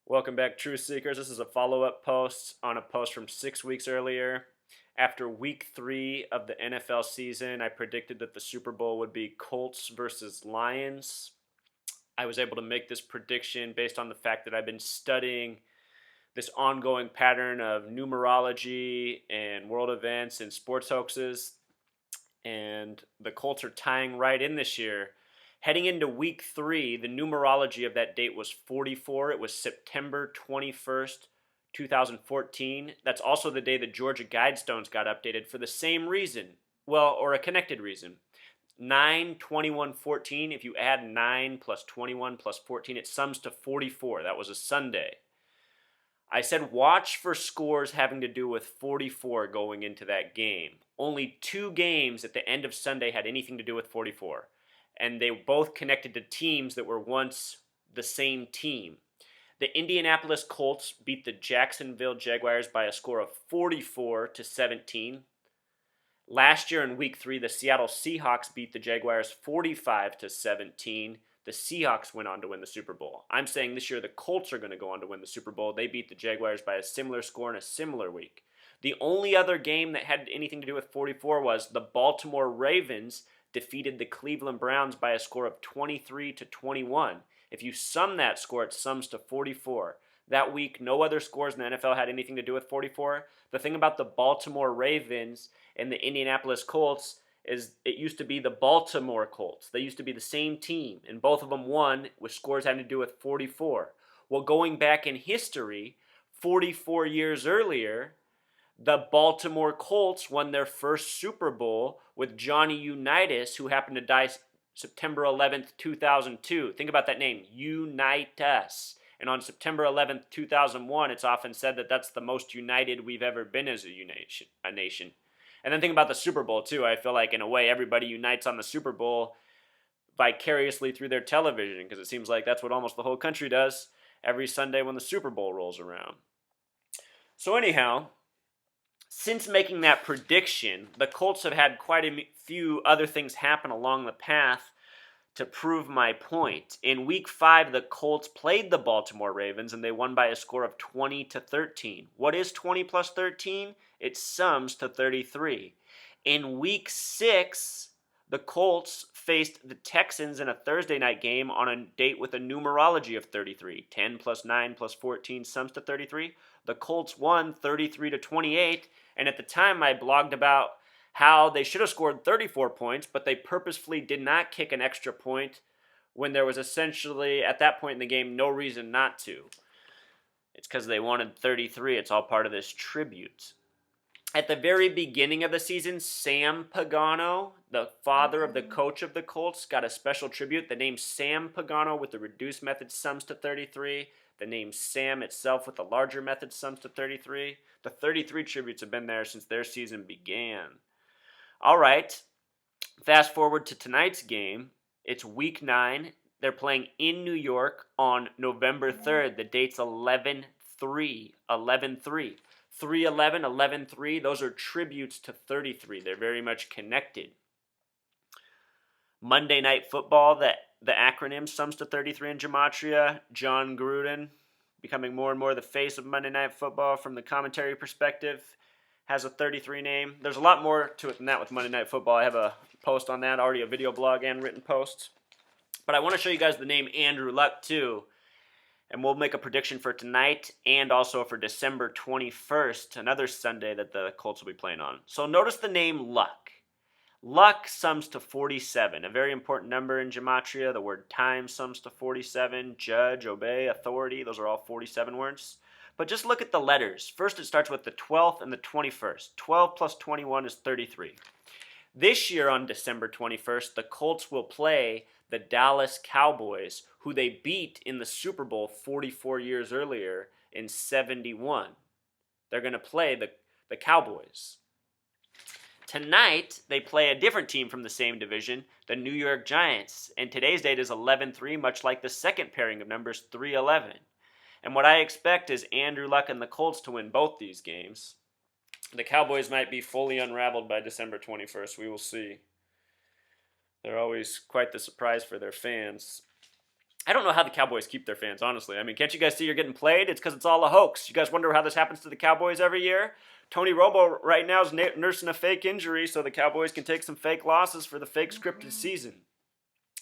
Welcome back, Truth Seekers. This is a follow-up post on a post from 6 weeks earlier. After week 3 of the NFL season, I predicted that the Super Bowl would be Colts versus Lions. I was able to make this prediction based on the fact that I've been studying this ongoing pattern of numerology and world events and sports hoaxes. And the Colts are tying right in this year. Heading into week 3, the numerology of that date was 44. It was September 21st, 2014. That's also the day the Georgia Guidestones got updated for the same reason. Well, or a connected reason. 9/21/14. If you add 9 plus 21 plus 14, it sums to 44. That was a Sunday. I said watch for scores having to do with 44 going into that game. Only 2 games at the end of Sunday had anything to do with 44. And they both connected to teams that were once the same team. The Indianapolis Colts beat the Jacksonville Jaguars by a score of 44-17. Last year in week 3, the Seattle Seahawks beat the Jaguars 45-17. The Seahawks went on to win the Super Bowl. I'm saying this year the Colts are going to go on to win the Super Bowl. They beat the Jaguars by a similar score in a similar week. The only other game that had anything to do with 44 was the Baltimore Ravens defeated the Cleveland Browns by a score of 23-21. If you sum that score, it sums to 44. That week, no other scores in the NFL had anything to do with 44. The thing about the Baltimore Ravens and the Indianapolis Colts is it used to be the Baltimore Colts. They used to be the same team, and both of them won with scores having to do with 44. Well, going back in history, 44 years earlier, the Baltimore Colts won their first Super Bowl with Johnny Unitas, who happened to die September 11th, 2002. Think about that name, Unitas. And on September 11th, 2001, it's often said that that's the most united we've ever been as a nation. And then think about the Super Bowl, too. I feel like, in a way, everybody unites on the Super Bowl vicariously through their television, because it seems like that's what almost the whole country does every Sunday when the Super Bowl rolls around. So anyhow, since making that prediction, the Colts have had quite a few other things happen along the path to prove my point. In week 5, the Colts played the Baltimore Ravens, and they won by a score of 20-13. What is 20 plus 13? It sums to 33. In week 6, the Colts faced the Texans in a Thursday night game on a date with a numerology of 33. 10 plus 9 plus 14 sums to 33. The Colts won 33-28, and at the time I blogged about how they should have scored 34 points, but they purposefully did not kick an extra point when there was essentially, at that point in the game, no reason not to. It's because they wanted 33. It's all part of this tribute. At the very beginning of the season, Sam Pagano, the father of the coach of the Colts, got a special tribute. The name Sam Pagano with the reduced method sums to 33. The name Sam itself with the larger method sums to 33. The 33 tributes have been there since their season began. All right, fast forward to tonight's game. It's week 9. They're playing in New York on November 3rd. The date's 11-3. 11-3. 3-11, 11-3. Those are tributes to 33. They're very much connected. Monday Night Football, the acronym sums to 33 in Gematria. John Gruden, becoming more and more the face of Monday Night Football from the commentary perspective, has a 33 name. There's a lot more to it than that with Monday Night Football. I have a post on that, already a video blog and written post. But I want to show you guys the name Andrew Luck too. And we'll make a prediction for tonight and also for December 21st, another Sunday that the Colts will be playing on. So notice the name Luck. Luck sums to 47, a very important number in Gematria. The word time sums to 47. Judge, obey, authority, those are all 47 words. But just look at the letters. First, it starts with the 12th and the 21st. 12 plus 21 is 33. This year on December 21st, the Colts will play the Dallas Cowboys, who they beat in the Super Bowl 44 years earlier in 71. They're going to play the Cowboys. Tonight, they play a different team from the same division, the New York Giants. And today's date is 11-3, much like the second pairing of numbers, 3-11. And what I expect is Andrew Luck and the Colts to win both these games. The Cowboys might be fully unraveled by December 21st. We will see. They're always quite the surprise for their fans. I don't know how the Cowboys keep their fans, honestly. I mean, can't you guys see you're getting played? It's because it's all a hoax. You guys wonder how this happens to the Cowboys every year? Tony Romo right now is nursing a fake injury so the Cowboys can take some fake losses for the fake scripted season.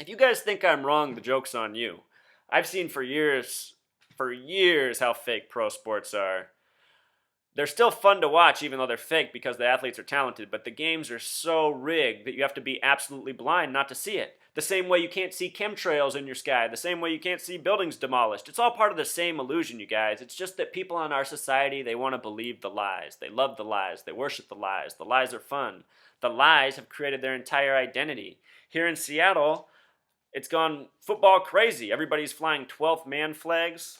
If you guys think I'm wrong, the joke's on you. I've seen for years how fake pro sports are. They're still fun to watch even though they're fake because the athletes are talented, but the games are so rigged that you have to be absolutely blind not to see it. The same way you can't see chemtrails in your sky, the same way you can't see buildings demolished. It's all part of the same illusion, you guys. It's just that people in our society, they want to believe the lies. They love the lies. They worship the lies. The lies are fun. The lies have created their entire identity. Here in Seattle, it's gone football crazy. Everybody's flying 12th man flags.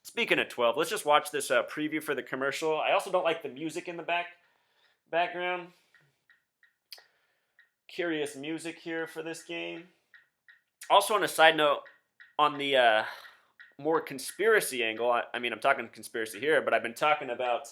Speaking of 12, let's just watch this preview for the commercial. I also don't like the music in the background. Curious music here for this game. Also, on a side note, on the more conspiracy angle, I mean, I'm talking conspiracy here, but I've been talking about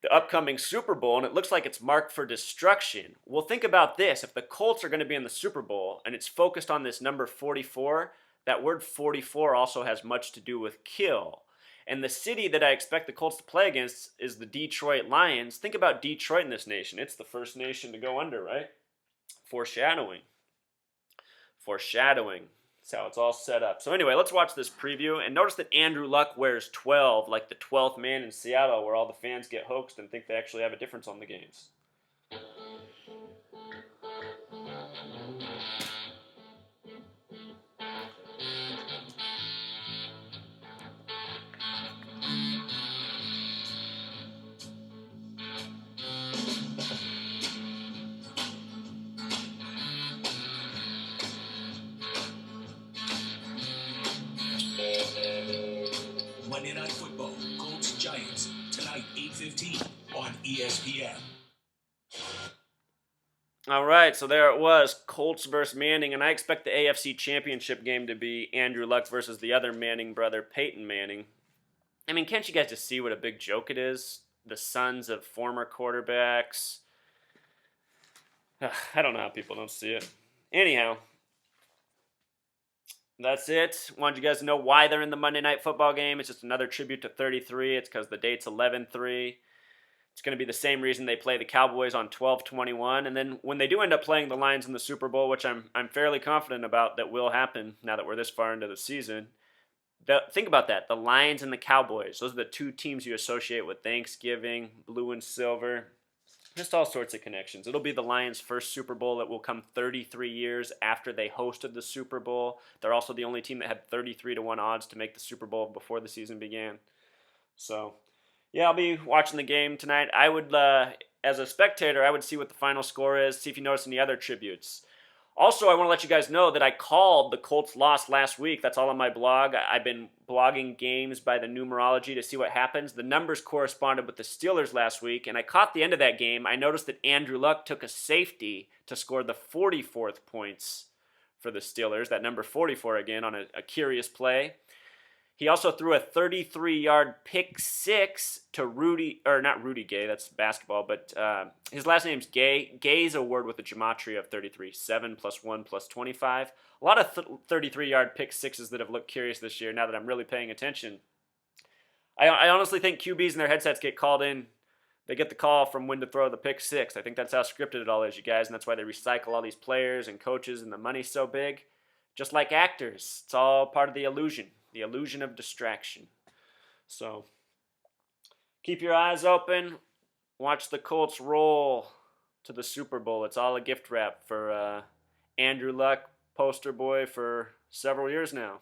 the upcoming Super Bowl, and it looks like it's marked for destruction. Well, think about this. If the Colts are going to be in the Super Bowl, and it's focused on this number 44, that word 44 also has much to do with kill. And the city that I expect the Colts to play against is the Detroit Lions. Think about Detroit in this nation. It's the first nation to go under, right? Foreshadowing. That's how it's all set up. So anyway, let's watch this preview. And notice that Andrew Luck wears 12, like the 12th man in Seattle, where all the fans get hoaxed and think they actually have a difference on the games. Monday Night Football, Colts Giants, tonight 8:15 on ESPN. All right, so there it was, Colts versus Manning, and I expect the AFC Championship game to be Andrew Luck versus the other Manning brother, Peyton Manning. I mean, can't you guys just see what a big joke it is? The sons of former quarterbacks. I don't know how people don't see it. Anyhow, that's it. Wanted you guys to know why they're in the Monday Night Football game. It's just another tribute to 33. It's because the date's 11-3. It's going to be the same reason they play the Cowboys on 12-21. And then when they do end up playing the Lions in the Super Bowl, which I'm fairly confident about that will happen now that we're this far into the season, think about that. The Lions and the Cowboys, those are the two teams you associate with Thanksgiving, blue and silver. Just all sorts of connections. It'll be the Lions' first Super Bowl. It will come 33 years after they hosted the Super Bowl. They're also the only team that had 33-1 odds to make the Super Bowl before the season began. So, yeah, I'll be watching the game tonight. I would, as a spectator, I would see what the final score is, see if you notice any other tributes. Also, I want to let you guys know that I called the Colts loss last week. That's all on my blog. I've been blogging games by the numerology to see what happens. The numbers corresponded with the Steelers last week, and I caught the end of that game. I noticed that Andrew Luck took a safety to score the 44th points for the Steelers. That number 44 again on a curious play. He also threw a 33-yard pick six to not Rudy Gay, that's basketball, but his last name's Gay. Gay's a word with a gematria of 33, 7 + 1 + 25. A lot of 33-yard pick sixes that have looked curious this year now that I'm really paying attention. I honestly think QBs and their headsets get called in. They get the call from when to throw the pick six. I think that's how scripted it all is, you guys, and that's why they recycle all these players and coaches and the money's so big. Just like actors, it's all part of the illusion. The illusion of distraction. So, keep your eyes open. Watch the Colts roll to the Super Bowl. It's all a gift wrap for Andrew Luck, poster boy for several years now.